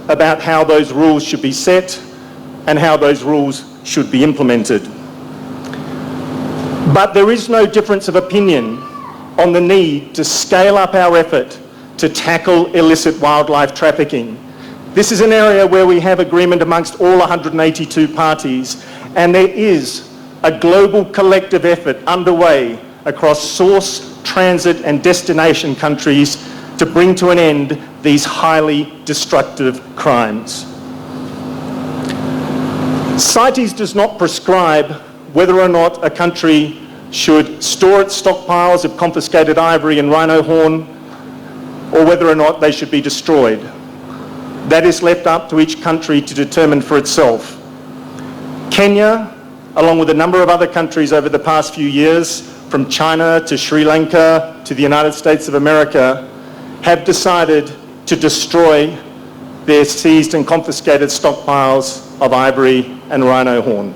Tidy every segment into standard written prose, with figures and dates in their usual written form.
about how those rules should be set and how those rules should be implemented. But there is no difference of opinion on the need to scale up our effort to tackle illicit wildlife trafficking. This is an area where we have agreement amongst all 182 parties, and there is a global collective effort underway across source, transit and destination countries to bring to an end these highly destructive crimes. CITES does not prescribe whether or not a country should store its stockpiles of confiscated ivory and rhino horn, or whether or not they should be destroyed. That is left up to each country to determine for itself. Kenya, along with a number of other countries over the past few years, from China to Sri Lanka to the United States of America, have decided to destroy their seized and confiscated stockpiles of ivory and rhino horn.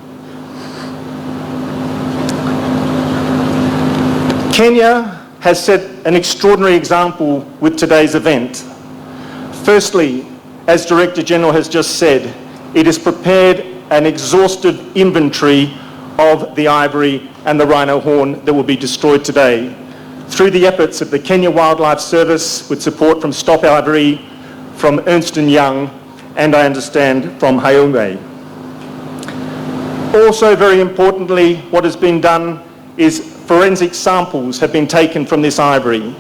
Kenya has set an extraordinary example with today's event. Firstly, as Director General has just said, it has prepared an exhaustive inventory of the ivory and the rhino horn that will be destroyed today through the efforts of the Kenya Wildlife Service with support from Stop Ivory, from Ernst & Young, and I understand from Hayume. Also, very importantly, what has been done is forensic samples have been taken from this ivory.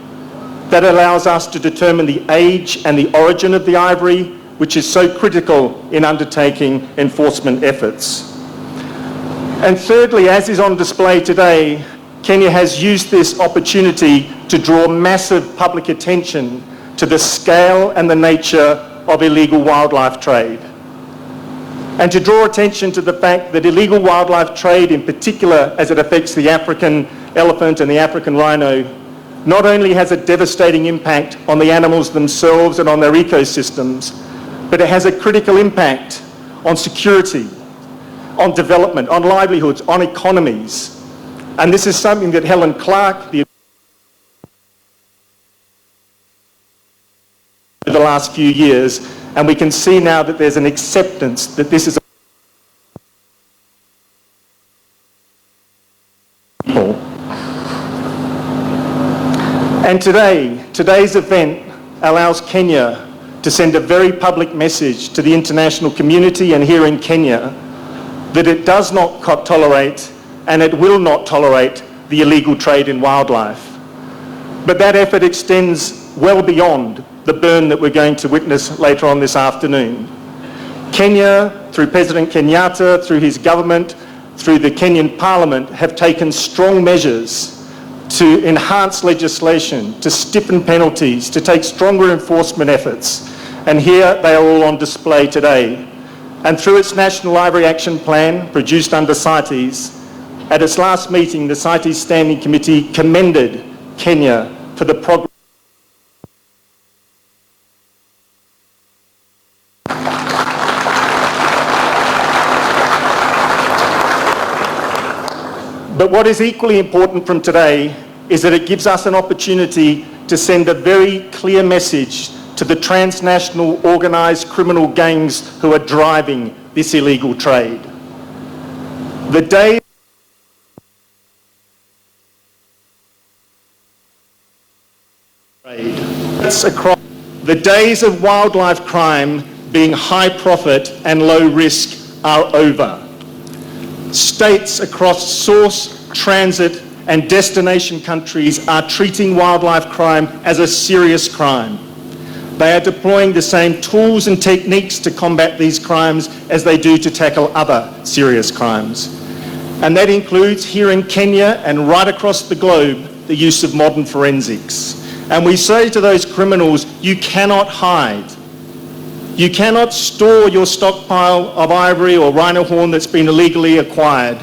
That allows us to determine the age and the origin of the ivory, which is so critical in undertaking enforcement efforts. And thirdly, as is on display today, Kenya has used this opportunity to draw massive public attention to the scale and the nature of illegal wildlife trade. And to draw attention to the fact that illegal wildlife trade, in particular as it affects the African elephant and the African rhino, not only has a devastating impact on the animals themselves and on their ecosystems, but it has a critical impact on security, on development, on livelihoods, on economies. And this is something that Helen Clark, the last few years, and we can see now that there's an acceptance that this is a people. And today's event allows Kenya to send a very public message to the international community and here in Kenya that it does not tolerate and it will not tolerate the illegal trade in wildlife. But that effort extends well beyond the burn that we're going to witness later on this afternoon. Kenya, through President Kenyatta, through his government, through the Kenyan Parliament, have taken strong measures to enhance legislation, to stiffen penalties, to take stronger enforcement efforts. And here they are all on display today. And through its National Ivory Action Plan, produced under CITES, at its last meeting, the CITES Standing Committee commended Kenya for the progress. But what is equally important from today is that it gives us an opportunity to send a very clear message to the transnational organised criminal gangs who are driving this illegal trade. The days of wildlife crime being high profit and low risk are over. States across source, transit and destination countries are treating wildlife crime as a serious crime. They are deploying the same tools and techniques to combat these crimes as they do to tackle other serious crimes. And that includes here in Kenya and right across the globe the use of modern forensics. And we say to those criminals, you cannot hide. You cannot store your stockpile of ivory or rhino horn that's been illegally acquired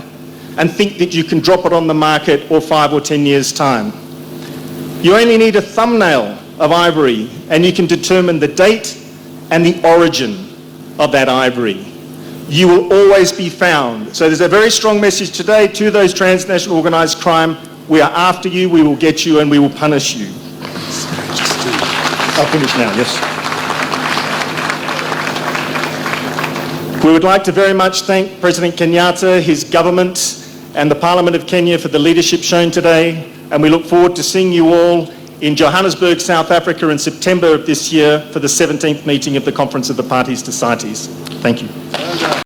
and think that you can drop it on the market or 5 or 10 years' time. You only need a thumbnail of ivory and you can determine the date and the origin of that ivory. You will always be found. So there's a very strong message today to those transnational organised crime. We are after you, we will get you and we will punish you. I'll finish now, yes. We would like to very much thank President Kenyatta, his government, and the Parliament of Kenya for the leadership shown today, and we look forward to seeing you all in Johannesburg, South Africa in September of this year for the 17th meeting of the Conference of the Parties to CITES. Thank you.